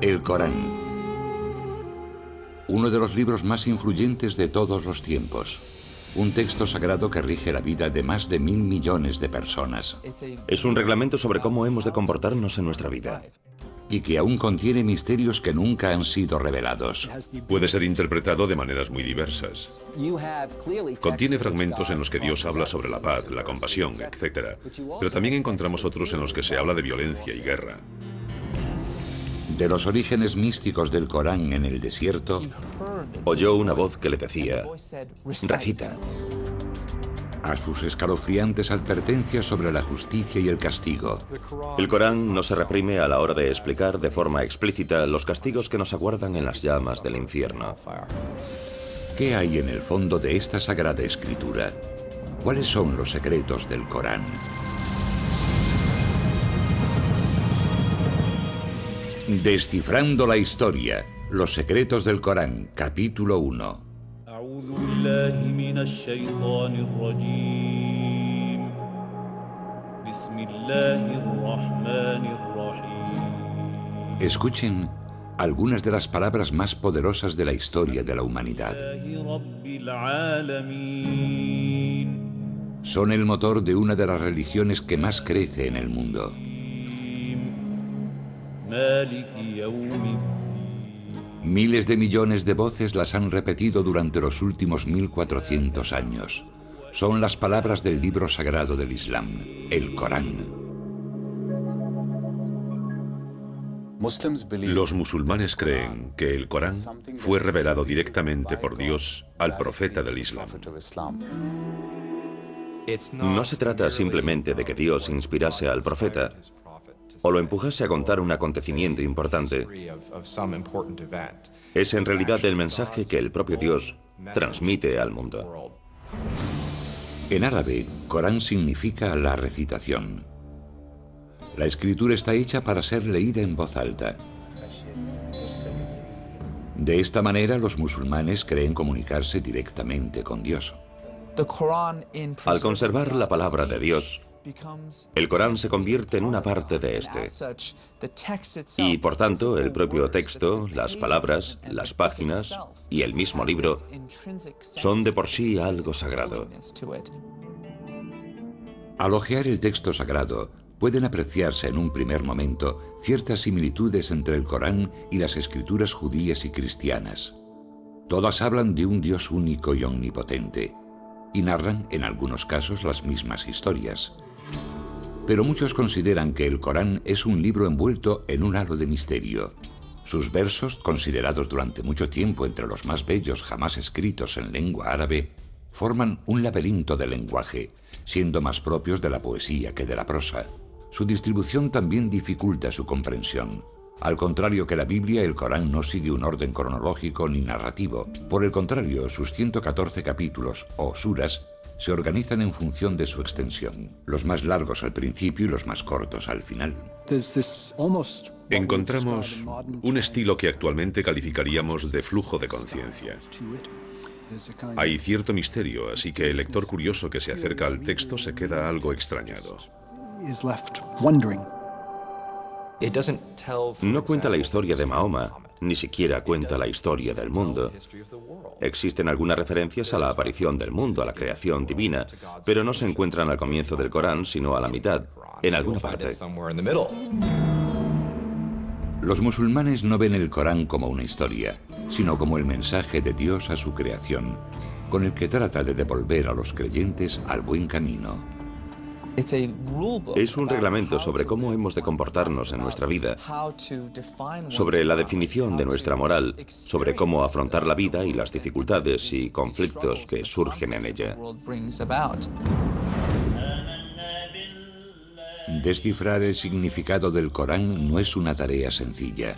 El Corán, uno de los libros más influyentes de todos los tiempos. Un texto sagrado que rige la vida de más de 1.000 millones de personas. Es un reglamento sobre cómo hemos de comportarnos en nuestra vida. Y que aún contiene misterios que nunca han sido revelados. Puede ser interpretado de maneras muy diversas. Contiene fragmentos en los que Dios habla sobre la paz, la compasión, etc. Pero también encontramos otros en los que se habla de violencia y guerra. De los orígenes místicos del Corán en el desierto, oyó una voz que le decía, recita. A sus escalofriantes advertencias sobre la justicia y el castigo. El Corán no se reprime a la hora de explicar de forma explícita los castigos que nos aguardan en las llamas del infierno. ¿Qué hay en el fondo de esta sagrada escritura? ¿Cuáles son los secretos del Corán? Descifrando la historia, los secretos del Corán, capítulo 1. Escuchen algunas de las palabras más poderosas de la historia de la humanidad. Son el motor de una de las religiones que más crece en el mundo. Miles de millones de voces las han repetido durante los últimos 1400 años. Son las palabras del libro sagrado del Islam, el Corán. Los musulmanes creen que el Corán fue revelado directamente por Dios al profeta del Islam. No se trata simplemente de que Dios inspirase al profeta o lo empujase a contar un acontecimiento importante. Es en realidad el mensaje que el propio Dios transmite al mundo. En árabe, Corán significa la recitación. La escritura está hecha para ser leída en voz alta. De esta manera, los musulmanes creen comunicarse directamente con Dios. Al conservar la palabra de Dios, el Corán se convierte en una parte de este. Y, por tanto, el propio texto, las palabras, las páginas y el mismo libro son de por sí algo sagrado. Al hojear el texto sagrado, pueden apreciarse en un primer momento ciertas similitudes entre el Corán y las escrituras judías y cristianas. Todas hablan de un Dios único y omnipotente, y narran, en algunos casos, las mismas historias. Pero muchos consideran que el Corán es un libro envuelto en un halo de misterio. Sus versos, considerados durante mucho tiempo entre los más bellos jamás escritos en lengua árabe, forman un laberinto de lenguaje, siendo más propios de la poesía que de la prosa. Su distribución también dificulta su comprensión. Al contrario que la Biblia, el Corán no sigue un orden cronológico ni narrativo. Por el contrario, sus 114 capítulos, o suras, se organizan en función de su extensión, los más largos al principio y los más cortos al final. Encontramos un estilo que actualmente calificaríamos de flujo de conciencia. Hay cierto misterio, así que el lector curioso que se acerca al texto se queda algo extrañado. No cuenta la historia de Mahoma, ni siquiera cuenta la historia del mundo. Existen algunas referencias a la aparición del mundo, a la creación divina, pero no se encuentran al comienzo del Corán, sino a la mitad, en alguna parte. Los musulmanes no ven el Corán como una historia, sino como el mensaje de Dios a su creación, con el que trata de devolver a los creyentes al buen camino. Es un reglamento sobre cómo hemos de comportarnos en nuestra vida, sobre la definición de nuestra moral, sobre cómo afrontar la vida y las dificultades y conflictos que surgen en ella. Descifrar el significado del Corán no es una tarea sencilla.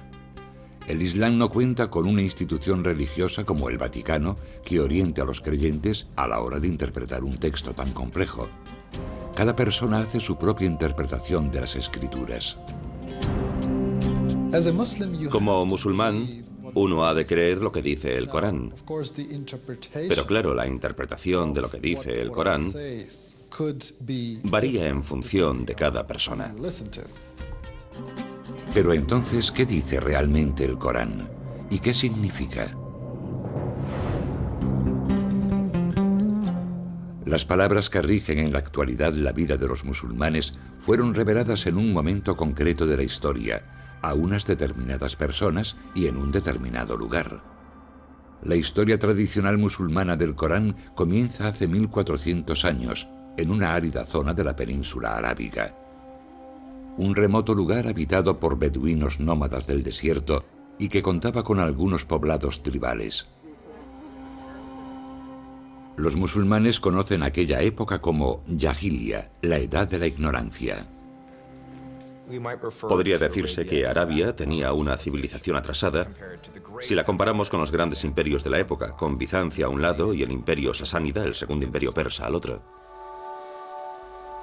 El Islam no cuenta con una institución religiosa como el Vaticano que oriente a los creyentes a la hora de interpretar un texto tan complejo. Cada persona hace su propia interpretación de las escrituras. Como musulmán, uno ha de creer lo que dice el Corán. Pero claro, la interpretación de lo que dice el Corán varía en función de cada persona. Pero entonces, ¿qué dice realmente el Corán? ¿Y qué significa? Las palabras que rigen en la actualidad la vida de los musulmanes fueron reveladas en un momento concreto de la historia, a unas determinadas personas y en un determinado lugar. La historia tradicional musulmana del Corán comienza hace 1400 años, en una árida zona de la península arábiga. Un remoto lugar habitado por beduinos nómadas del desierto y que contaba con algunos poblados tribales. Los musulmanes conocen aquella época como Jahiliya, la edad de la ignorancia. Podría decirse que Arabia tenía una civilización atrasada si la comparamos con los grandes imperios de la época, con Bizancia a un lado y el imperio sasánida, el segundo imperio persa, al otro.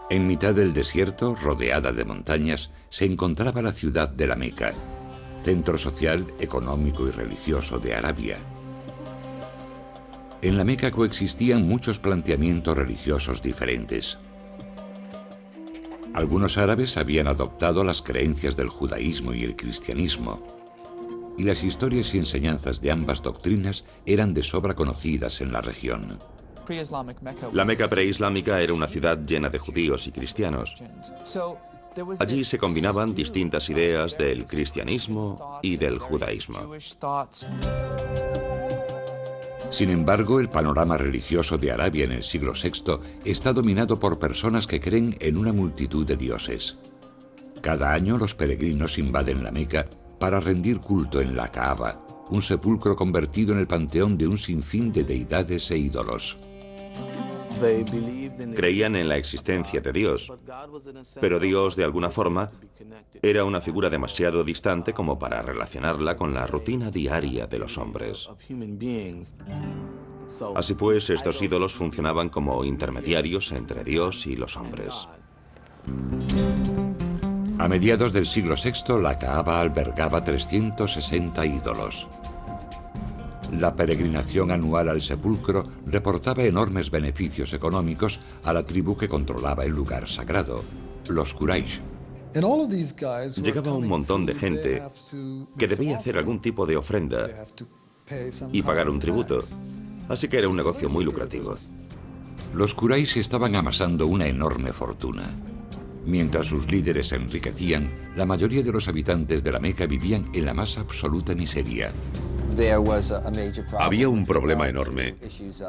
En mitad del desierto, rodeada de montañas, se encontraba la ciudad de la Meca, centro social, económico y religioso de Arabia. En la Meca coexistían muchos planteamientos religiosos diferentes. Algunos árabes habían adoptado las creencias del judaísmo y el cristianismo, y las historias y enseñanzas de ambas doctrinas eran de sobra conocidas en la región. La Meca preislámica era una ciudad llena de judíos y cristianos. Allí se combinaban distintas ideas del cristianismo y del judaísmo. Sin embargo, el panorama religioso de Arabia en el siglo VI está dominado por personas que creen en una multitud de dioses. Cada año los peregrinos invaden la Meca para rendir culto en la Kaaba, un sepulcro convertido en el panteón de un sinfín de deidades e ídolos. Creían en la existencia de Dios, pero Dios, de alguna forma, era una figura demasiado distante como para relacionarla con la rutina diaria de los hombres. Así pues, estos ídolos funcionaban como intermediarios entre Dios y los hombres. A mediados del siglo VI, la Kaaba albergaba 360 ídolos. La peregrinación anual al sepulcro reportaba enormes beneficios económicos a la tribu que controlaba el lugar sagrado, los Quraysh. Llegaba un montón de gente que debía hacer algún tipo de ofrenda y pagar un tributo, así que era un negocio muy lucrativo. Los Quraysh estaban amasando una enorme fortuna. Mientras sus líderes se enriquecían, la mayoría de los habitantes de la Meca vivían en la más absoluta miseria. Había un problema enorme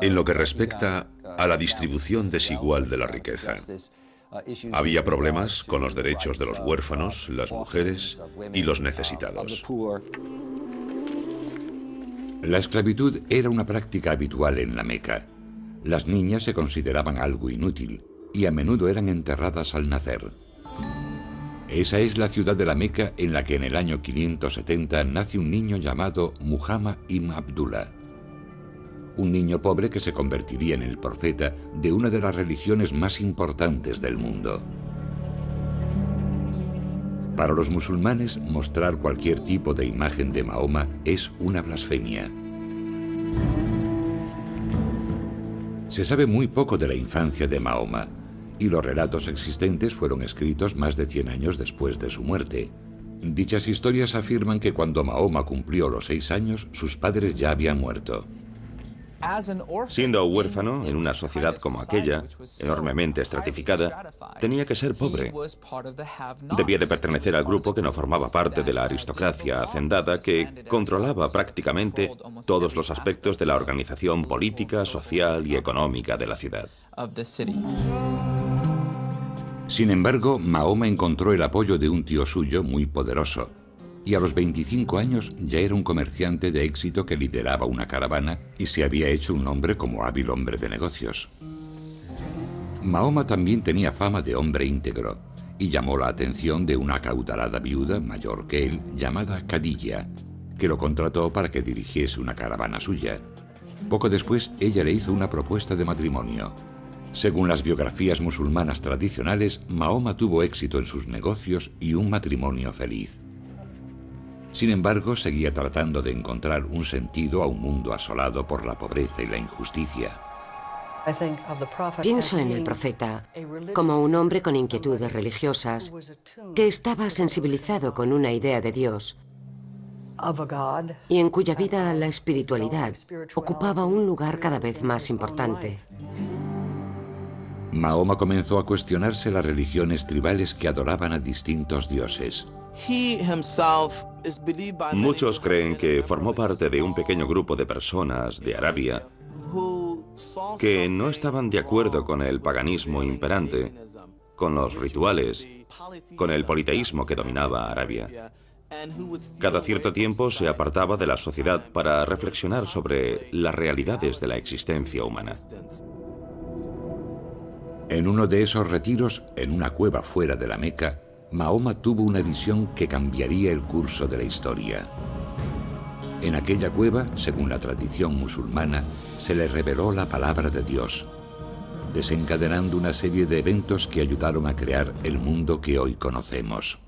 en lo que respecta a la distribución desigual de la riqueza. Había problemas con los derechos de los huérfanos, las mujeres y los necesitados. La esclavitud era una práctica habitual en la Meca. Las niñas se consideraban algo inútil y a menudo eran enterradas al nacer. Esa es la ciudad de la Meca en la que en el año 570 nace un niño llamado Muhammad ibn Abdullah. Un niño pobre que se convertiría en el profeta de una de las religiones más importantes del mundo. Para los musulmanes, mostrar cualquier tipo de imagen de Mahoma es una blasfemia. Se sabe muy poco de la infancia de Mahoma, y los relatos existentes fueron escritos más de 100 años después de su muerte. Dichas historias afirman que cuando Mahoma cumplió los 6 años, sus padres ya habían muerto. Siendo huérfano en una sociedad como aquella, enormemente estratificada, tenía que ser pobre. Debía de pertenecer al grupo que no formaba parte de la aristocracia hacendada que controlaba prácticamente todos los aspectos de la organización política, social y económica de la ciudad. Sin embargo, Mahoma encontró el apoyo de un tío suyo muy poderoso, y a los 25 años ya era un comerciante de éxito que lideraba una caravana y se había hecho un nombre como hábil hombre de negocios. Mahoma también tenía fama de hombre íntegro y llamó la atención de una acaudalada viuda mayor que él llamada Khadija, que lo contrató para que dirigiese una caravana suya. Poco después, ella le hizo una propuesta de matrimonio. Según las biografías musulmanas tradicionales, Mahoma tuvo éxito en sus negocios y un matrimonio feliz. Sin embargo, seguía tratando de encontrar un sentido a un mundo asolado por la pobreza y la injusticia. Pienso en el profeta como un hombre con inquietudes religiosas que estaba sensibilizado con una idea de Dios y en cuya vida la espiritualidad ocupaba un lugar cada vez más importante. Mahoma comenzó a cuestionarse las religiones tribales que adoraban a distintos dioses. Muchos creen que formó parte de un pequeño grupo de personas de Arabia que no estaban de acuerdo con el paganismo imperante, con los rituales, con el politeísmo que dominaba Arabia. Cada cierto tiempo se apartaba de la sociedad para reflexionar sobre las realidades de la existencia humana. En uno de esos retiros, en una cueva fuera de la Meca, Mahoma tuvo una visión que cambiaría el curso de la historia. En aquella cueva, según la tradición musulmana, se le reveló la palabra de Dios, desencadenando una serie de eventos que ayudaron a crear el mundo que hoy conocemos.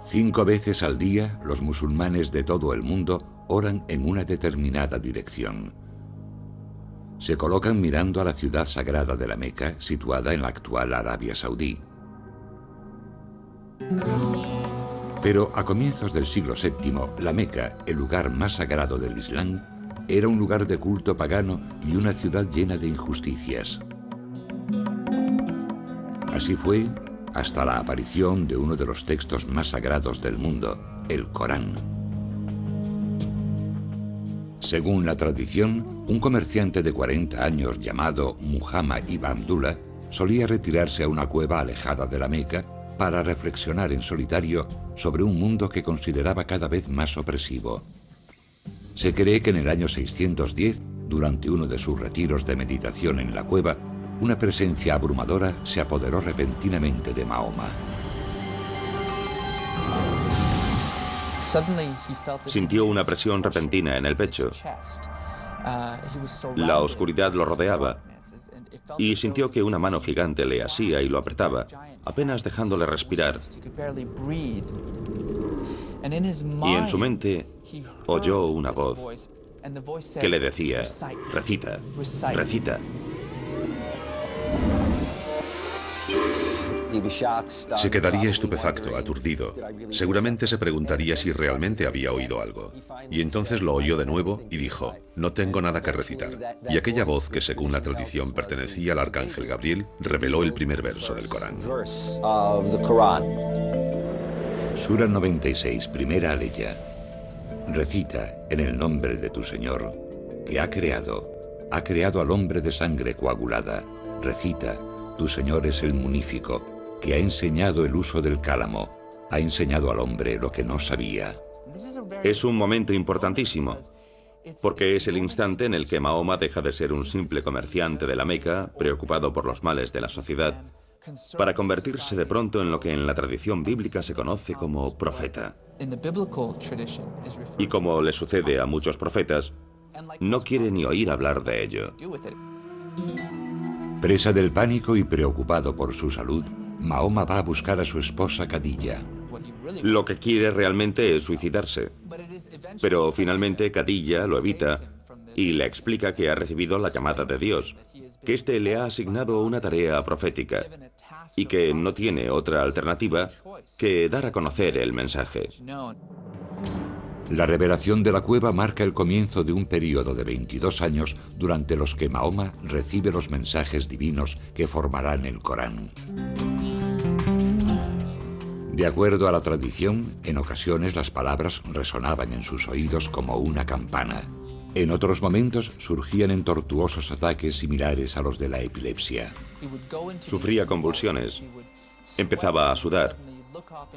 Cinco veces al día, los musulmanes de todo el mundo oran en una determinada dirección. Se colocan mirando a la ciudad sagrada de la Meca, situada en la actual Arabia Saudí. Pero a comienzos del siglo VII, la Meca, el lugar más sagrado del Islam, era un lugar de culto pagano y una ciudad llena de injusticias. Así fue hasta la aparición de uno de los textos más sagrados del mundo, el Corán. Según la tradición, un comerciante de 40 años llamado Muhammad ibn Abdullah solía retirarse a una cueva alejada de la Meca para reflexionar en solitario sobre un mundo que consideraba cada vez más opresivo. Se cree que en el año 610, durante uno de sus retiros de meditación en la cueva, una presencia abrumadora se apoderó repentinamente de Mahoma. Sintió una presión repentina en el pecho. La oscuridad lo rodeaba y sintió que una mano gigante le asía y lo apretaba, apenas dejándole respirar. Y en su mente oyó una voz que le decía: recita, recita. Se quedaría estupefacto, aturdido. Seguramente se preguntaría si realmente había oído algo. Y entonces lo oyó de nuevo y dijo: no tengo nada que recitar. Y aquella voz, que según la tradición pertenecía al arcángel Gabriel, reveló el primer verso del Corán. Sura 96, primera aleya. Recita en el nombre de tu Señor, que ha creado al hombre de sangre coagulada. Recita, tu Señor es el munífico, que ha enseñado el uso del cálamo, ha enseñado al hombre lo que no sabía. Es un momento importantísimo, porque es el instante en el que Mahoma deja de ser un simple comerciante de la Meca, preocupado por los males de la sociedad, para convertirse de pronto en lo que en la tradición bíblica se conoce como profeta. Y como le sucede a muchos profetas, no quiere ni oír hablar de ello. Presa del pánico y preocupado por su salud, Mahoma va a buscar a su esposa Khadija. Lo que quiere realmente es suicidarse. Pero finalmente Khadija lo evita y le explica que ha recibido la llamada de Dios, que éste le ha asignado una tarea profética y que no tiene otra alternativa que dar a conocer el mensaje. La revelación de la cueva marca el comienzo de un periodo de 22 años durante los que Mahoma recibe los mensajes divinos que formarán el Corán. De acuerdo a la tradición, en ocasiones las palabras resonaban en sus oídos como una campana. En otros momentos surgían en tortuosos ataques similares a los de la epilepsia. Sufría convulsiones, empezaba a sudar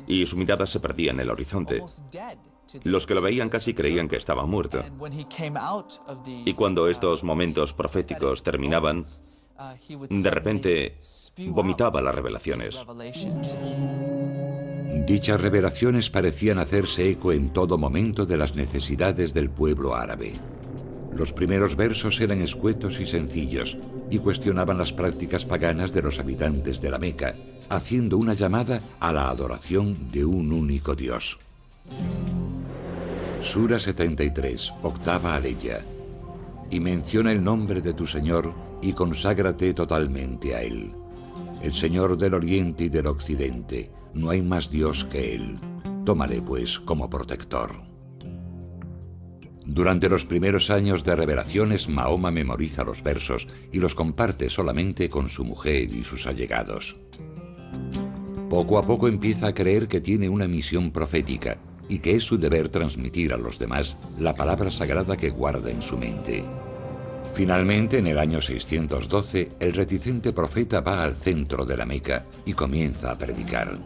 y su mirada se perdía en el horizonte. Los que lo veían casi creían que estaba muerto. Y cuando estos momentos proféticos terminaban, de repente vomitaba las revelaciones. Dichas revelaciones parecían hacerse eco en todo momento de las necesidades del pueblo árabe. Los primeros versos eran escuetos y sencillos y cuestionaban las prácticas paganas de los habitantes de la Meca, haciendo una llamada a la adoración de un único Dios. Sura 73, octava aleya. Y menciona el nombre de tu Señor y conságrate totalmente a Él. El Señor del Oriente y del Occidente, no hay más Dios que Él. Tómale, pues, como protector. Durante los primeros años de revelaciones, Mahoma memoriza los versos y los comparte solamente con su mujer y sus allegados. Poco a poco empieza a creer que tiene una misión profética y que es su deber transmitir a los demás la palabra sagrada que guarda en su mente. Finalmente, en el año 612, el reticente profeta va al centro de la Meca y comienza a predicar.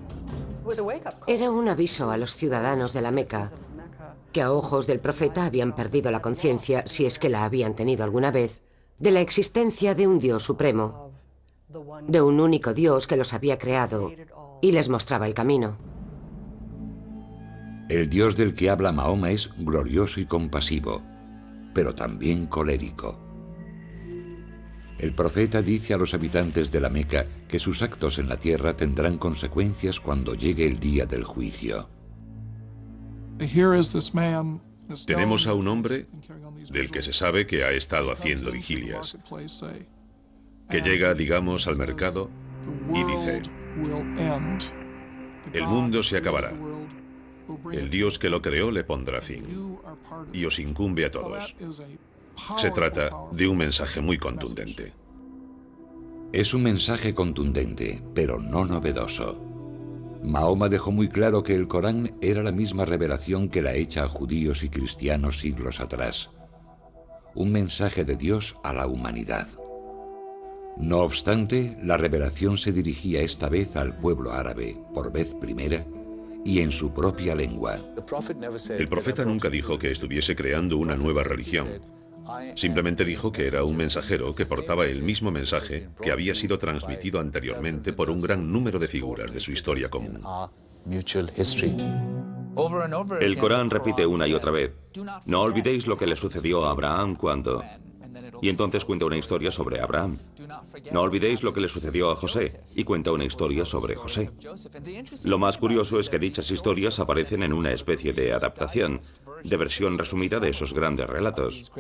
Era un aviso a los ciudadanos de la Meca, que a ojos del profeta habían perdido la conciencia, si es que la habían tenido alguna vez, de la existencia de un Dios supremo, de un único Dios que los había creado y les mostraba el camino. El Dios del que habla Mahoma es glorioso y compasivo, pero también colérico. El profeta dice a los habitantes de la Meca que sus actos en la tierra tendrán consecuencias cuando llegue el día del juicio. Tenemos a un hombre del que se sabe que ha estado haciendo vigilias, que llega, digamos, al mercado y dice: el mundo se acabará. El Dios que lo creó le pondrá fin y os incumbe a todos. Se trata de un mensaje muy contundente. Es un mensaje contundente, pero no novedoso. Mahoma dejó muy claro que el Corán era la misma revelación que la hecha a judíos y cristianos siglos atrás. Un mensaje de Dios a la humanidad. No obstante, la revelación se dirigía esta vez al pueblo árabe, por vez primera, y en su propia lengua. El profeta nunca dijo que estuviese creando una nueva religión. Simplemente dijo que era un mensajero que portaba el mismo mensaje que había sido transmitido anteriormente por un gran número de figuras de su historia común. El Corán repite una y otra vez: no olvidéis lo que le sucedió a Abraham cuando... Y entonces cuenta una historia sobre Abraham. No olvidéis lo que le sucedió a José, y cuenta una historia sobre José. Lo más curioso es que dichas historias aparecen en una especie de adaptación, de versión resumida de esos grandes relatos.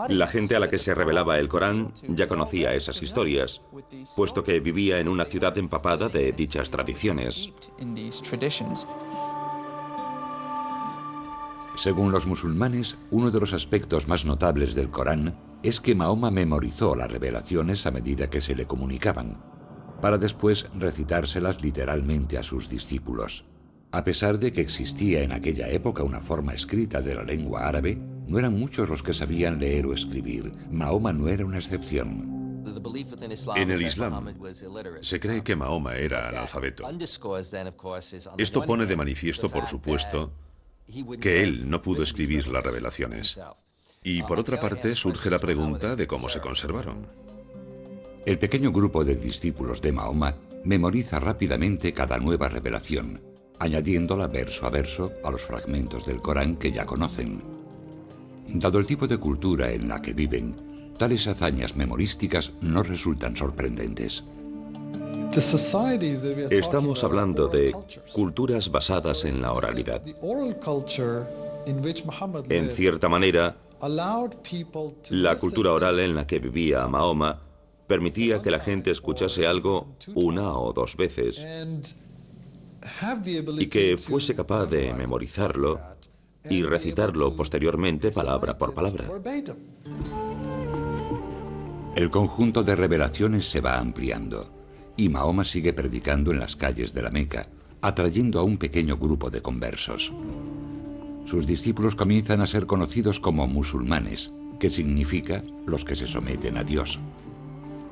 La gente a la que se revelaba el Corán ya conocía esas historias, puesto que vivía en una ciudad empapada de dichas tradiciones. Según los musulmanes, uno de los aspectos más notables del Corán es que Mahoma memorizó las revelaciones a medida que se le comunicaban, para después recitárselas literalmente a sus discípulos. A pesar de que existía en aquella época una forma escrita de la lengua árabe, no eran muchos los que sabían leer o escribir. Mahoma no era una excepción. En el Islam, se cree que Mahoma era analfabeto. Esto pone de manifiesto, por supuesto, que él no pudo escribir las revelaciones. Y por otra parte, surge la pregunta de cómo se conservaron. El pequeño grupo de discípulos de Mahoma memoriza rápidamente cada nueva revelación, añadiéndola verso a verso a los fragmentos del Corán que ya conocen. Dado el tipo de cultura en la que viven, tales hazañas memorísticas no resultan sorprendentes. Estamos hablando de culturas basadas en la oralidad. En cierta manera, la cultura oral en la que vivía Mahoma permitía que la gente escuchase algo una o dos veces y que fuese capaz de memorizarlo y recitarlo posteriormente palabra por palabra. El conjunto de revelaciones se va ampliando y Mahoma sigue predicando en las calles de la Meca, atrayendo a un pequeño grupo de conversos. Sus discípulos comienzan a ser conocidos como musulmanes, que significa los que se someten a Dios.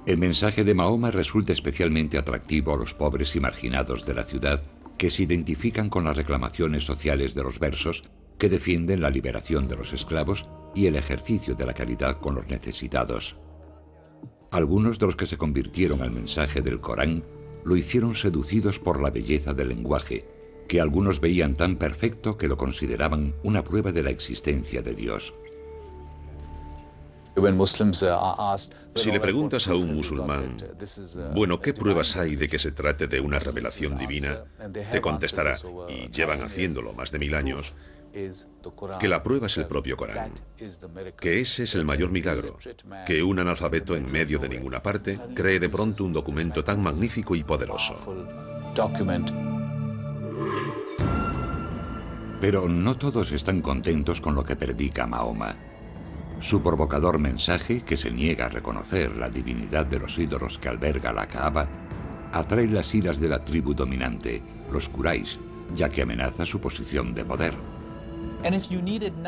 El mensaje de Mahoma resulta especialmente atractivo a los pobres y marginados de la ciudad, que se identifican con las reclamaciones sociales de los versos, que defienden la liberación de los esclavos y el ejercicio de la caridad con los necesitados. Algunos de los que se convirtieron al mensaje del Corán lo hicieron seducidos por la belleza del lenguaje que algunos veían tan perfecto que lo consideraban una prueba de la existencia de Dios. Si le preguntas a un musulmán, bueno, ¿qué pruebas hay de que se trate de una revelación divina?, te contestará, y llevan haciéndolo más de 1000 años, que la prueba es el propio Corán, que ese es el mayor milagro, que un analfabeto en medio de ninguna parte cree de pronto un documento tan magnífico y poderoso. Pero no todos están contentos con lo que predica Mahoma. Su provocador mensaje, que se niega a reconocer la divinidad de los ídolos que alberga la Kaaba, atrae las iras de la tribu dominante, los Quraysh, ya que amenaza su posición de poder.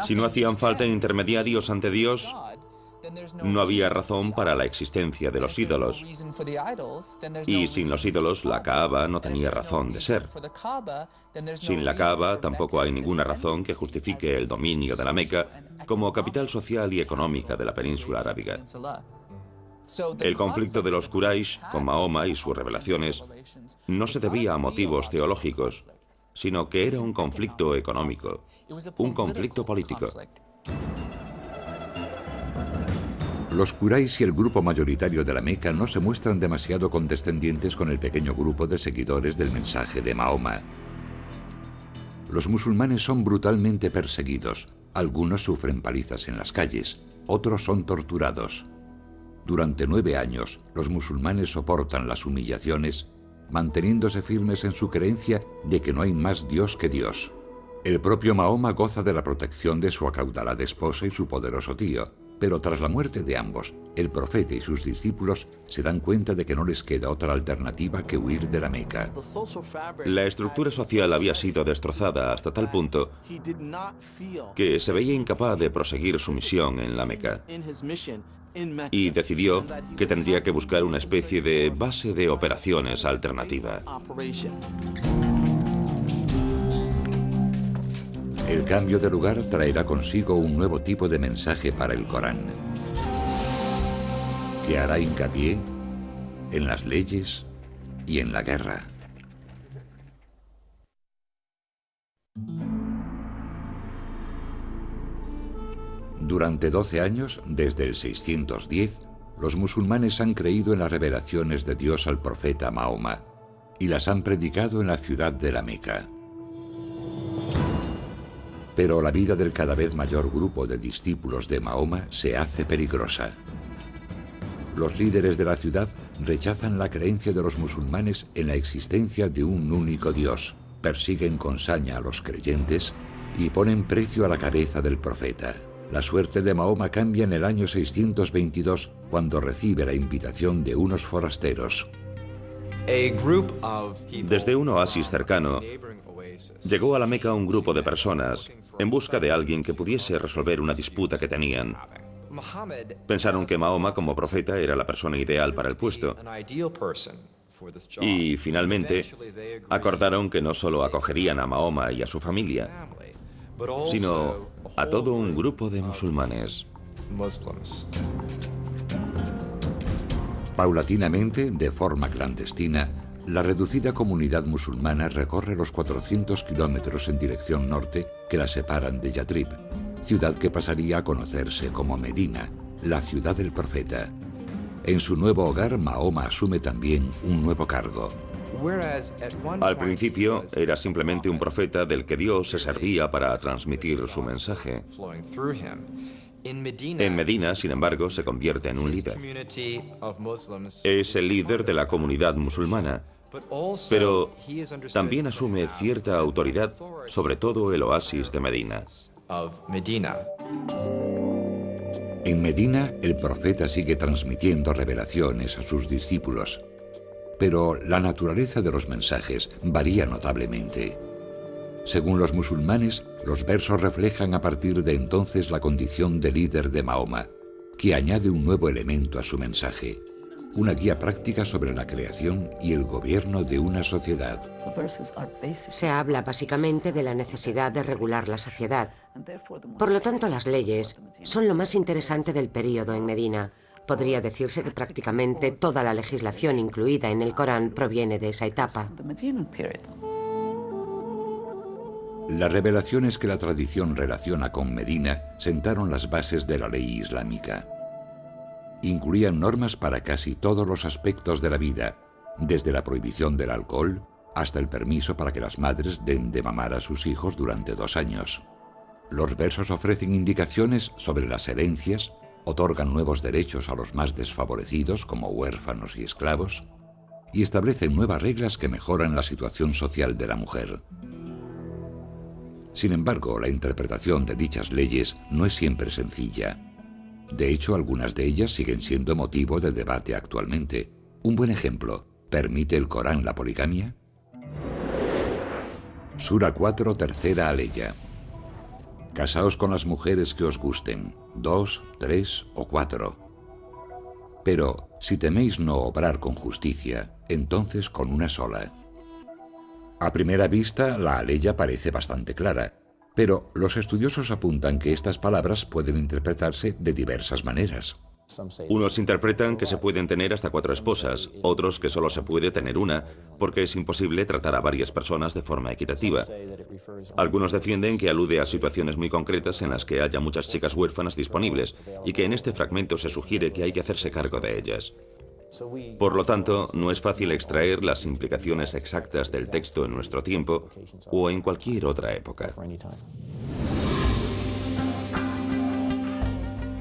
Si no hacían falta intermediarios ante Dios, no había razón para la existencia de los ídolos. Y sin los ídolos, la Kaaba no tenía razón de ser. Sin la Kaaba, tampoco hay ninguna razón que justifique el dominio de la Meca como capital social y económica de la península arábiga. El conflicto de los Quraysh con Mahoma y sus revelaciones no se debía a motivos teológicos, sino que era un conflicto económico, un conflicto político. Los Quraysh y el grupo mayoritario de la Meca no se muestran demasiado condescendientes con el pequeño grupo de seguidores del mensaje de Mahoma. Los musulmanes son brutalmente perseguidos. Algunos sufren palizas en las calles, otros son torturados. Durante 9 años, los musulmanes soportan las humillaciones, manteniéndose firmes en su creencia de que no hay más Dios que Dios. El propio Mahoma goza de la protección de su acaudalada esposa y su poderoso tío, pero tras la muerte de ambos, el profeta y sus discípulos se dan cuenta de que no les queda otra alternativa que huir de la Meca. La estructura social había sido destrozada hasta tal punto que se veía incapaz de proseguir su misión en la Meca y decidió que tendría que buscar una especie de base de operaciones alternativa. El cambio de lugar traerá consigo un nuevo tipo de mensaje para el Corán, que hará hincapié en las leyes y en la guerra. Durante 12 años, desde el 610, los musulmanes han creído en las revelaciones de Dios al profeta Mahoma y las han predicado en la ciudad de la Meca. Pero la vida del cada vez mayor grupo de discípulos de Mahoma se hace peligrosa. Los líderes de la ciudad rechazan la creencia de los musulmanes en la existencia de un único Dios, persiguen con saña a los creyentes y ponen precio a la cabeza del profeta. La suerte de Mahoma cambia en el año 622, cuando recibe la invitación de unos forasteros. Desde un oasis cercano, llegó a la Meca un grupo de personas en busca de alguien que pudiese resolver una disputa que tenían. Pensaron que Mahoma, como profeta, era la persona ideal para el puesto. Y finalmente acordaron que no solo acogerían a Mahoma y a su familia, sino a todo un grupo de musulmanes. Paulatinamente, de forma clandestina, la reducida comunidad musulmana recorre los 400 kilómetros en dirección norte que la separan de Yatrib, ciudad que pasaría a conocerse como Medina, la ciudad del profeta. En su nuevo hogar, Mahoma asume también un nuevo cargo. Al principio era simplemente un profeta del que Dios se servía para transmitir su mensaje. En Medina, sin embargo, se convierte en un líder. Es el líder de la comunidad musulmana, pero también asume cierta autoridad sobre todo el oasis de Medina. En Medina, el profeta sigue transmitiendo revelaciones a sus discípulos, pero la naturaleza de los mensajes varía notablemente. Según los musulmanes, los versos reflejan a partir de entonces la condición de líder de Mahoma, que añade un nuevo elemento a su mensaje: una guía práctica sobre la creación y el gobierno de una sociedad. Se habla básicamente de la necesidad de regular la sociedad. Por lo tanto, las leyes son lo más interesante del período en Medina. Podría decirse que prácticamente toda la legislación incluida en el Corán proviene de esa etapa. Las revelaciones que la tradición relaciona con Medina sentaron las bases de la ley islámica. Incluían normas para casi todos los aspectos de la vida, desde la prohibición del alcohol hasta el permiso para que las madres den de mamar a sus hijos durante 2 años. Los versos ofrecen indicaciones sobre las herencias, otorgan nuevos derechos a los más desfavorecidos como huérfanos y esclavos, y establecen nuevas reglas que mejoran la situación social de la mujer. Sin embargo, la interpretación de dichas leyes no es siempre sencilla. De hecho, algunas de ellas siguen siendo motivo de debate actualmente. Un buen ejemplo: ¿permite el Corán la poligamia? Sura 4, tercera aleya. Casaos con las mujeres que os gusten, 2, 3 o 4. Pero si teméis no obrar con justicia, entonces con una sola. A primera vista, la aleya parece bastante clara, pero los estudiosos apuntan que estas palabras pueden interpretarse de diversas maneras. Unos interpretan que se pueden tener hasta 4 esposas, otros que solo se puede tener una, porque es imposible tratar a varias personas de forma equitativa. Algunos defienden que alude a situaciones muy concretas en las que haya muchas chicas huérfanas disponibles, y que en este fragmento se sugiere que hay que hacerse cargo de ellas. Por lo tanto, no es fácil extraer las implicaciones exactas del texto en nuestro tiempo o en cualquier otra época.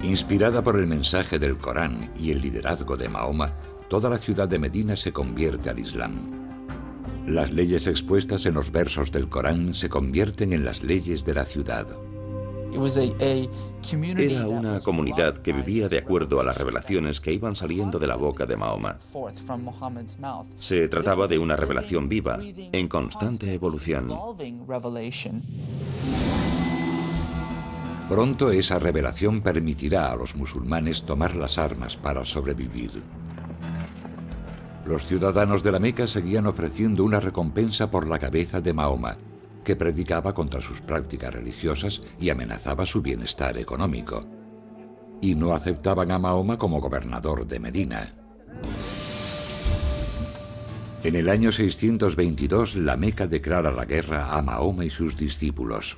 Inspirada por el mensaje del Corán y el liderazgo de Mahoma, toda la ciudad de Medina se convierte al Islam. Las leyes expuestas en los versos del Corán se convierten en las leyes de la ciudad. Era una comunidad que vivía de acuerdo a las revelaciones que iban saliendo de la boca de Mahoma. Se trataba de una revelación viva, en constante evolución. Pronto esa revelación permitirá a los musulmanes tomar las armas para sobrevivir. Los ciudadanos de la Meca seguían ofreciendo una recompensa por la cabeza de Mahoma, que predicaba contra sus prácticas religiosas y amenazaba su bienestar económico. Y no aceptaban a Mahoma como gobernador de Medina. En el año 622, la Meca declara la guerra a Mahoma y sus discípulos.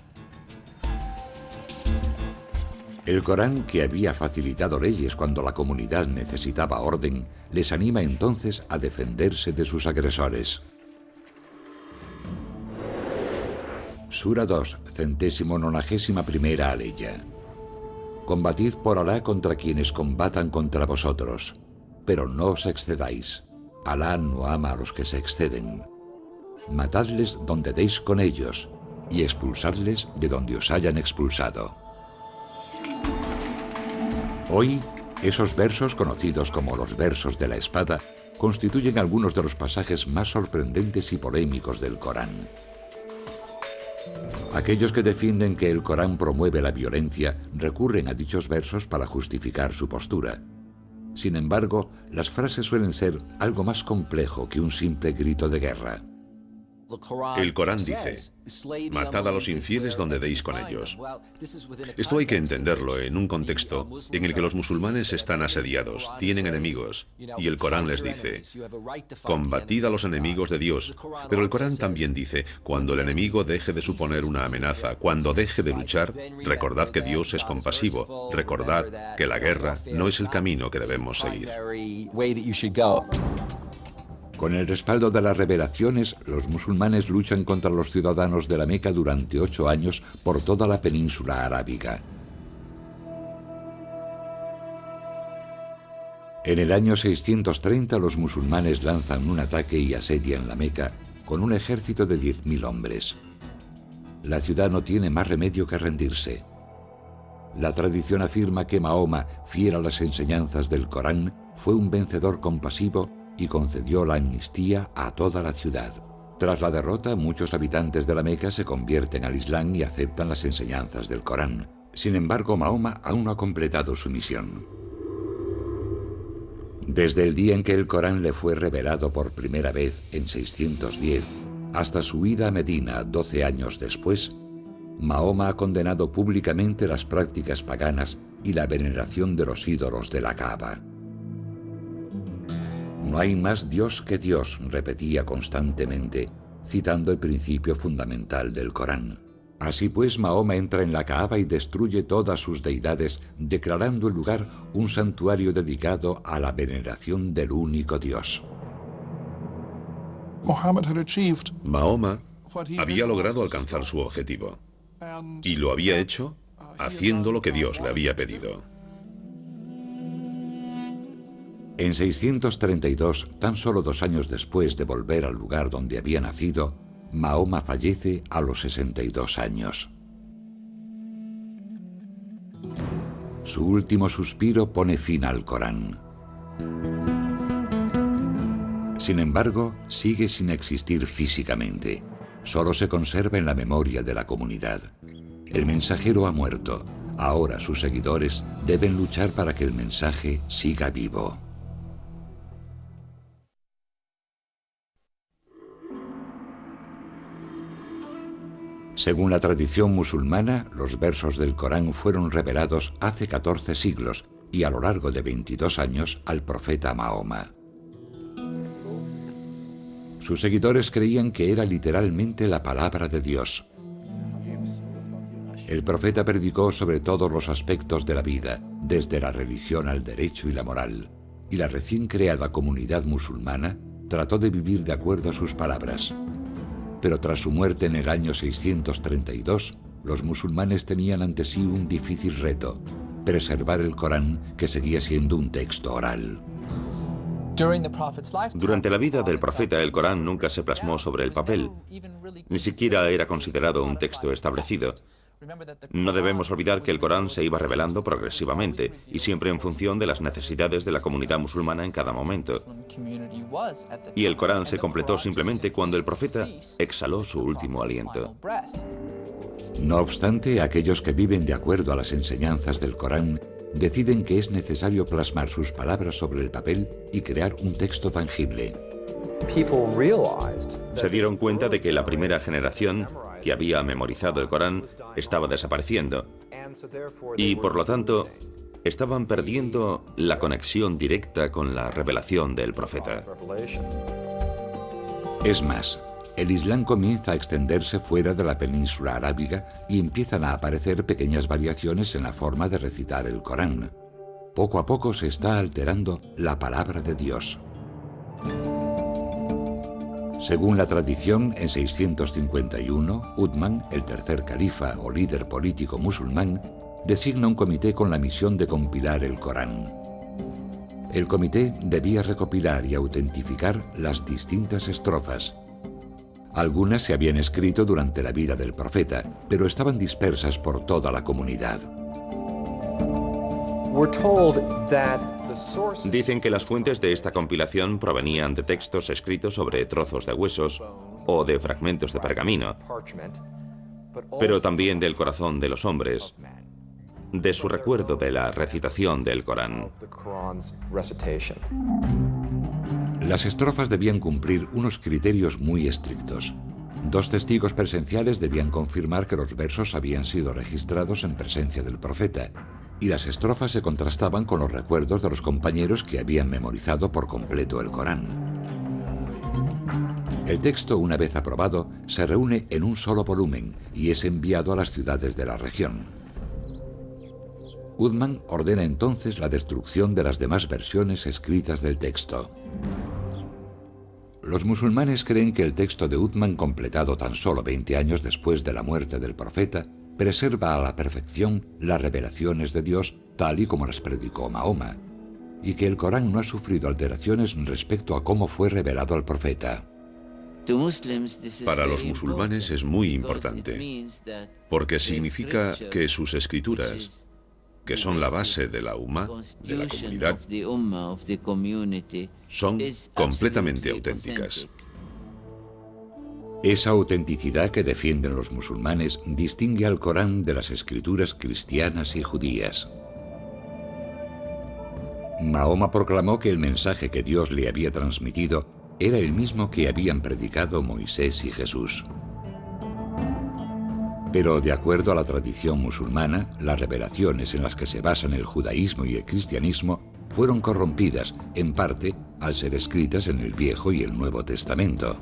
El Corán, que había facilitado leyes cuando la comunidad necesitaba orden, les anima entonces a defenderse de sus agresores. Sura 2, 191ª aleya. Combatid por Alá contra quienes combatan contra vosotros, pero no os excedáis. Alá no ama a los que se exceden. Matadles donde deis con ellos, y expulsadles de donde os hayan expulsado. Hoy, esos versos, conocidos como los versos de la espada, constituyen algunos de los pasajes más sorprendentes y polémicos del Corán. Aquellos que defienden que el Corán promueve la violencia recurren a dichos versos para justificar su postura. Sin embargo, las frases suelen ser algo más complejo que un simple grito de guerra. El Corán dice: matad a los infieles donde deis con ellos. Esto hay que entenderlo en un contexto en el que los musulmanes están asediados, tienen enemigos, y el Corán les dice: combatid a los enemigos de Dios. Pero el Corán también dice: cuando el enemigo deje de suponer una amenaza, cuando deje de luchar, recordad que Dios es compasivo, recordad que la guerra no es el camino que debemos seguir. Con el respaldo de las revelaciones, los musulmanes luchan contra los ciudadanos de la Meca durante 8 años por toda la península arábiga. En el año 630 los musulmanes lanzan un ataque y asedian la Meca con un ejército de 10.000 hombres. La ciudad no tiene más remedio que rendirse. La tradición afirma que Mahoma, fiel a las enseñanzas del Corán, fue un vencedor compasivo y concedió la amnistía a toda la ciudad. Tras la derrota, muchos habitantes de la Meca se convierten al Islam y aceptan las enseñanzas del Corán. Sin embargo, Mahoma aún no ha completado su misión. Desde el día en que el Corán le fue revelado por primera vez, en 610, hasta su ida a Medina 12 años después, Mahoma ha condenado públicamente las prácticas paganas y la veneración de los ídolos de la Kaaba. No hay más Dios que Dios, repetía constantemente, citando el principio fundamental del Corán. Así pues, Mahoma entra en la Kaaba y destruye todas sus deidades, declarando el lugar un santuario dedicado a la veneración del único Dios. Mahoma había logrado alcanzar su objetivo, y lo había hecho haciendo lo que Dios le había pedido. En 632, tan solo 2 años después de volver al lugar donde había nacido, Mahoma fallece a los 62 años. Su último suspiro pone fin al Corán. Sin embargo, sigue sin existir físicamente. Solo se conserva en la memoria de la comunidad. El mensajero ha muerto. Ahora sus seguidores deben luchar para que el mensaje siga vivo. Según la tradición musulmana, los versos del Corán fueron revelados hace 14 siglos y a lo largo de 22 años al profeta Mahoma. Sus seguidores creían que era literalmente la palabra de Dios. El profeta predicó sobre todos los aspectos de la vida, desde la religión al derecho y la moral, y la recién creada comunidad musulmana trató de vivir de acuerdo a sus palabras. Pero tras su muerte en el año 632, los musulmanes tenían ante sí un difícil reto: preservar el Corán, que seguía siendo un texto oral. Durante la vida del profeta, el Corán nunca se plasmó sobre el papel. Ni siquiera era considerado un texto establecido. No debemos olvidar que el Corán se iba revelando progresivamente y siempre en función de las necesidades de la comunidad musulmana en cada momento. Y el Corán se completó simplemente cuando el profeta exhaló su último aliento. No obstante, aquellos que viven de acuerdo a las enseñanzas del Corán deciden que es necesario plasmar sus palabras sobre el papel y crear un texto tangible. Se dieron cuenta de que la primera generación que había memorizado el Corán estaba desapareciendo y, por lo tanto, estaban perdiendo la conexión directa con la revelación del profeta. Es más, el Islam comienza a extenderse fuera de la península arábiga y empiezan a aparecer pequeñas variaciones en la forma de recitar el Corán. Poco a poco se está alterando la palabra de Dios. Según la tradición, en 651, Uthman, el tercer califa o líder político musulmán, designa un comité con la misión de compilar el Corán. El comité debía recopilar y autentificar las distintas estrofas. Algunas se habían escrito durante la vida del profeta, pero estaban dispersas por toda la comunidad. Dicen que las fuentes de esta compilación provenían de textos escritos sobre trozos de huesos o de fragmentos de pergamino, pero también del corazón de los hombres, de su recuerdo de la recitación del Corán. Las estrofas debían cumplir unos criterios muy estrictos. 2 testigos presenciales debían confirmar que los versos habían sido registrados en presencia del profeta, y las estrofas se contrastaban con los recuerdos de los compañeros que habían memorizado por completo el Corán. El texto, una vez aprobado, se reúne en un solo volumen y es enviado a las ciudades de la región. Uthman ordena entonces la destrucción de las demás versiones escritas del texto. Los musulmanes creen que el texto de Uthman, completado tan solo 20 años después de la muerte del profeta, preserva a la perfección las revelaciones de Dios tal y como las predicó Mahoma, y que el Corán no ha sufrido alteraciones respecto a cómo fue revelado al profeta. Para los musulmanes es muy importante, porque significa que sus escrituras, que son la base de la Ummah, de la comunidad, son completamente auténticas. Esa autenticidad que defienden los musulmanes distingue al Corán de las escrituras cristianas y judías. Mahoma proclamó que el mensaje que Dios le había transmitido era el mismo que habían predicado Moisés y Jesús. Pero, de acuerdo a la tradición musulmana, las revelaciones en las que se basan el judaísmo y el cristianismo fueron corrompidas, en parte, al ser escritas en el Viejo y el Nuevo Testamento.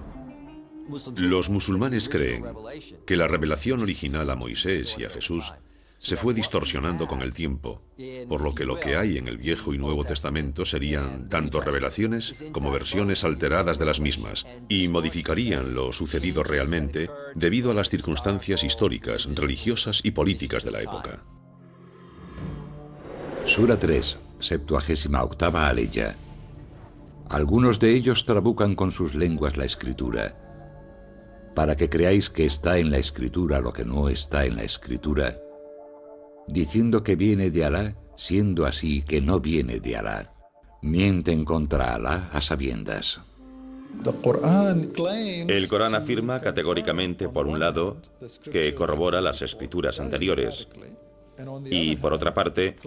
Los musulmanes creen que la revelación original a Moisés y a Jesús se fue distorsionando con el tiempo, por lo que hay en el Viejo y Nuevo Testamento serían tanto revelaciones como versiones alteradas de las mismas, y modificarían lo sucedido realmente debido a las circunstancias históricas, religiosas y políticas de la época. Sura 3, 78ª aleya. Algunos de ellos trabucan con sus lenguas la Escritura, para que creáis que está en la Escritura lo que no está en la Escritura, diciendo que viene de Alá, siendo así que no viene de Alá. Mienten contra Alá a sabiendas. El Corán afirma categóricamente, por un lado, que corrobora las escrituras anteriores, y por otra parte,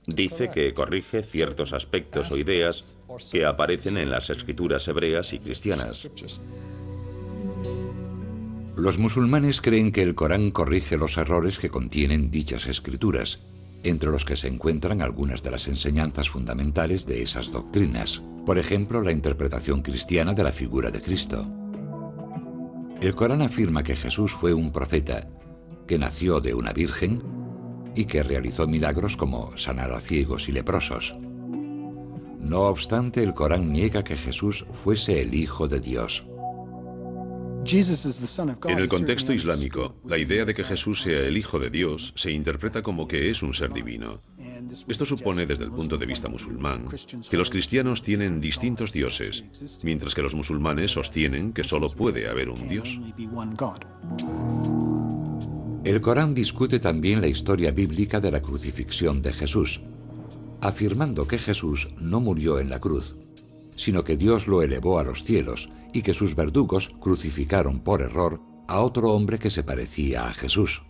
dice que corrige ciertos aspectos o ideas que aparecen en las escrituras hebreas y cristianas. Los musulmanes creen que el Corán corrige los errores que contienen dichas escrituras, entre los que se encuentran algunas de las enseñanzas fundamentales de esas doctrinas, por ejemplo, la interpretación cristiana de la figura de Cristo. El Corán afirma que Jesús fue un profeta, que nació de una virgen y que realizó milagros como sanar a ciegos y leprosos. No obstante, el Corán niega que Jesús fuese el Hijo de Dios. En el contexto islámico, la idea de que Jesús sea el Hijo de Dios se interpreta como que es un ser divino. Esto supone, desde el punto de vista musulmán, que los cristianos tienen distintos dioses, mientras que los musulmanes sostienen que solo puede haber un Dios. El Corán discute también la historia bíblica de la crucifixión de Jesús, afirmando que Jesús no murió en la cruz, sino que Dios lo elevó a los cielos y que sus verdugos crucificaron por error a otro hombre que se parecía a Jesús.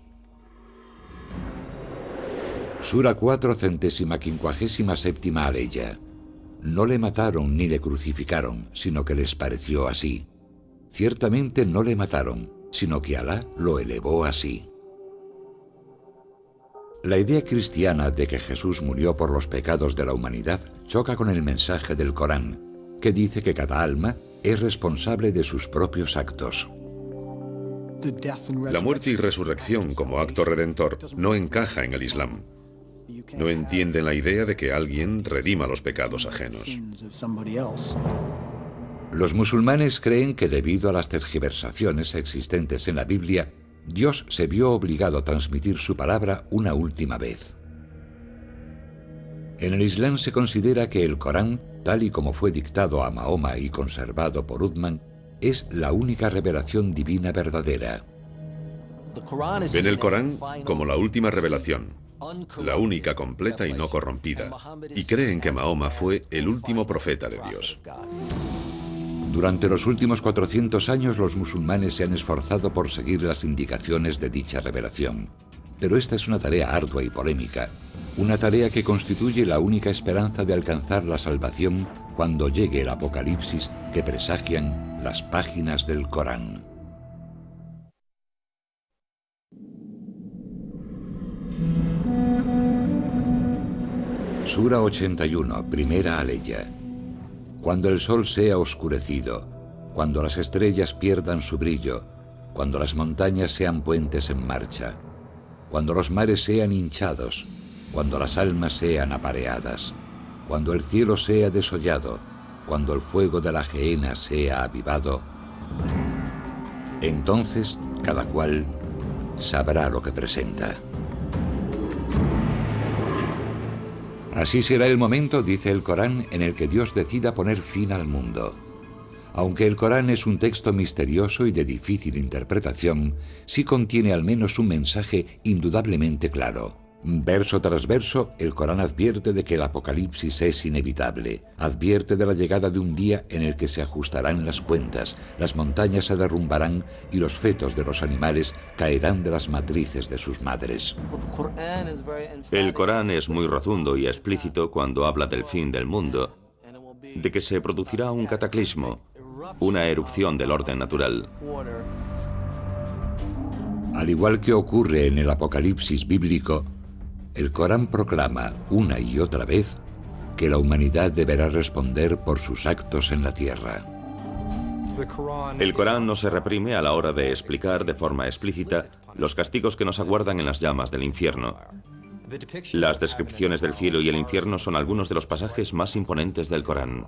Sura 4, 157ª aleya. No le mataron ni le crucificaron, sino que les pareció así. Ciertamente no le mataron, sino que Alá lo elevó así. La idea cristiana de que Jesús murió por los pecados de la humanidad choca con el mensaje del Corán, que dice que cada alma es responsable de sus propios actos. La muerte y resurrección como acto redentor no encaja en el Islam. No entienden la idea de que alguien redima los pecados ajenos. Los musulmanes creen que debido a las tergiversaciones existentes en la Biblia, Dios se vio obligado a transmitir su palabra una última vez. En el Islam se considera que el Corán, tal y como fue dictado a Mahoma y conservado por Uthman, es la única revelación divina verdadera. Ven el Corán como la última revelación, la única completa y no corrompida, y creen que Mahoma fue el último profeta de Dios. Durante los últimos 400 años los musulmanes se han esforzado por seguir las indicaciones de dicha revelación, pero esta es una tarea ardua y polémica, una tarea que constituye la única esperanza de alcanzar la salvación cuando llegue el apocalipsis que presagian las páginas del Corán. Sura 81, primera aleya. Cuando el sol sea oscurecido, cuando las estrellas pierdan su brillo, cuando las montañas sean puentes en marcha, cuando los mares sean hinchados, cuando las almas sean apareadas, cuando el cielo sea desollado, cuando el fuego de la gehenna sea avivado, entonces cada cual sabrá lo que presenta. Así será el momento, dice el Corán, en el que Dios decida poner fin al mundo. Aunque el Corán es un texto misterioso y de difícil interpretación, sí contiene al menos un mensaje indudablemente claro. Verso tras verso, el Corán advierte de que el apocalipsis es inevitable, advierte de la llegada de un día en el que se ajustarán las cuentas, las montañas se derrumbarán y los fetos de los animales caerán de las matrices de sus madres. El Corán es muy rotundo y explícito cuando habla del fin del mundo, de que se producirá un cataclismo, una erupción del orden natural. Al igual que ocurre en el apocalipsis bíblico, el Corán proclama una y otra vez que la humanidad deberá responder por sus actos en la tierra. El Corán no se reprime a la hora de explicar de forma explícita los castigos que nos aguardan en las llamas del infierno. Las descripciones del cielo y el infierno son algunos de los pasajes más imponentes del Corán.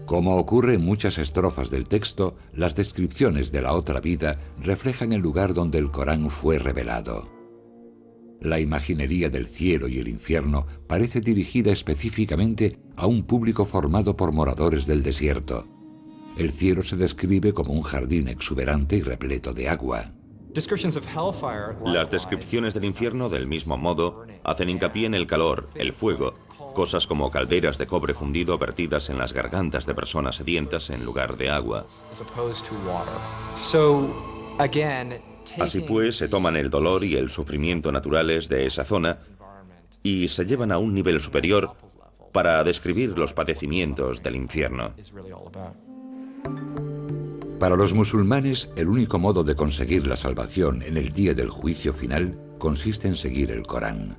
Como ocurre en muchas estrofas del texto, las descripciones de la otra vida reflejan el lugar donde el Corán fue revelado. La imaginería del cielo y el infierno parece dirigida específicamente a un público formado por moradores del desierto. El cielo se describe como un jardín exuberante y repleto de agua. Las descripciones del infierno, del mismo modo, hacen hincapié en el calor, el fuego, cosas como calderas de cobre fundido vertidas en las gargantas de personas sedientas en lugar de agua. Así pues, se toman el dolor y el sufrimiento naturales de esa zona y se llevan a un nivel superior para describir los padecimientos del infierno. Para los musulmanes, el único modo de conseguir la salvación en el día del juicio final consiste en seguir el Corán.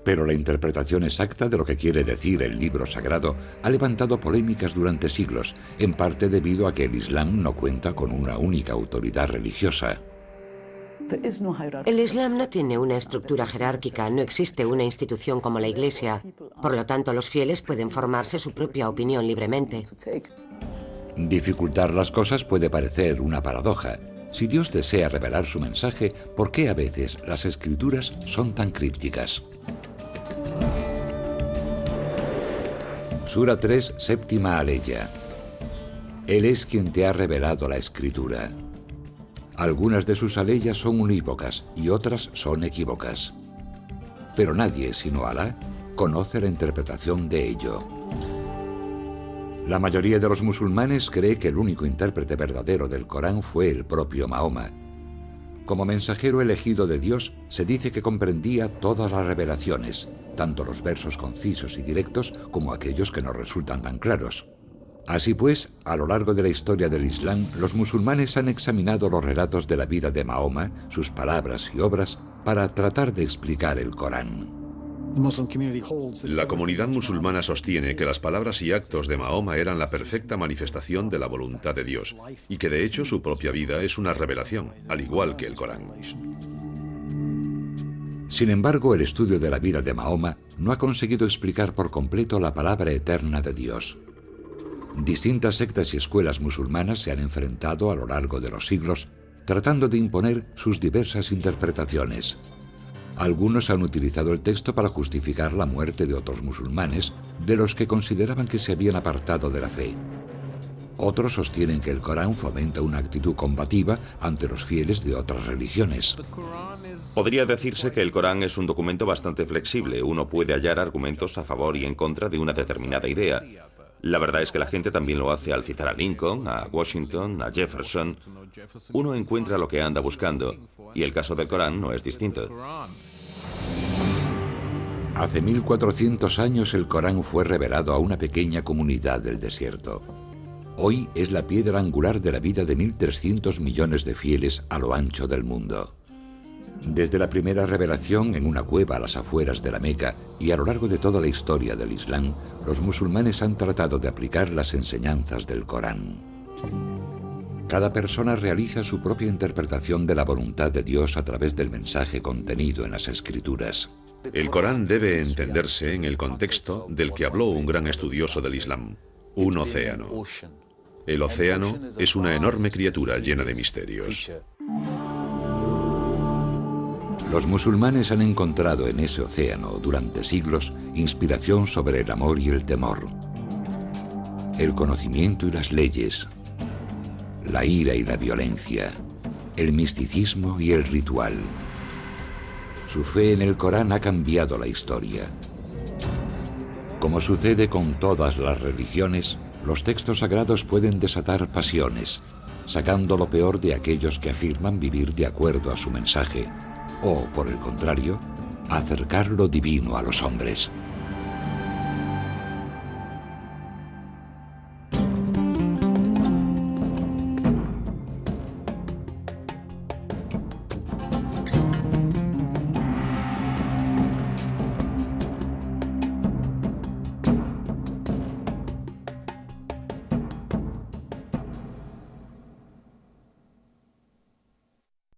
Pero la interpretación exacta de lo que quiere decir el libro sagrado ha levantado polémicas durante siglos, en parte debido a que el Islam no cuenta con una única autoridad religiosa. El Islam no tiene una estructura jerárquica, no existe una institución como la Iglesia. Por lo tanto, los fieles pueden formarse su propia opinión libremente. Dificultar las cosas puede parecer una paradoja. Si Dios desea revelar su mensaje, ¿por qué a veces las escrituras son tan crípticas? Sura 3, séptima aleya. Él es quien te ha revelado la escritura. Algunas de sus aleyas son unívocas y otras son equívocas. Pero nadie, sino Alá, conoce la interpretación de ello. La mayoría de los musulmanes cree que el único intérprete verdadero del Corán fue el propio Mahoma. Como mensajero elegido de Dios, se dice que comprendía todas las revelaciones, tanto los versos concisos y directos como aquellos que no resultan tan claros. Así pues, a lo largo de la historia del Islam, los musulmanes han examinado los relatos de la vida de Mahoma, sus palabras y obras, para tratar de explicar el Corán. La comunidad musulmana sostiene que las palabras y actos de Mahoma eran la perfecta manifestación de la voluntad de Dios, y que de hecho su propia vida es una revelación, al igual que el Corán. Sin embargo, el estudio de la vida de Mahoma no ha conseguido explicar por completo la palabra eterna de Dios. Distintas sectas y escuelas musulmanas se han enfrentado a lo largo de los siglos, tratando de imponer sus diversas interpretaciones. Algunos han utilizado el texto para justificar la muerte de otros musulmanes, de los que consideraban que se habían apartado de la fe. Otros sostienen que el Corán fomenta una actitud combativa ante los fieles de otras religiones. Podría decirse que el Corán es un documento bastante flexible. Uno puede hallar argumentos a favor y en contra de una determinada idea. La verdad es que la gente también lo hace al citar a Lincoln, a Washington, a Jefferson. Uno encuentra lo que anda buscando, y el caso del Corán no es distinto. Hace 1400 años el Corán fue revelado a una pequeña comunidad del desierto. Hoy es la piedra angular de la vida de 1.300 millones de fieles a lo ancho del mundo. Desde la primera revelación en una cueva a las afueras de la Meca y a lo largo de toda la historia del Islam, los musulmanes han tratado de aplicar las enseñanzas del Corán. Cada persona realiza su propia interpretación de la voluntad de Dios a través del mensaje contenido en las Escrituras. El Corán debe entenderse en el contexto del que habló un gran estudioso del Islam, un océano. El océano es una enorme criatura llena de misterios. Los musulmanes han encontrado en ese océano, durante siglos, inspiración sobre el amor y el temor, el conocimiento y las leyes, la ira y la violencia, el misticismo y el ritual. Su fe en el Corán ha cambiado la historia. Como sucede con todas las religiones, los textos sagrados pueden desatar pasiones, sacando lo peor de aquellos que afirman vivir de acuerdo a su mensaje, o, por el contrario, acercar lo divino a los hombres.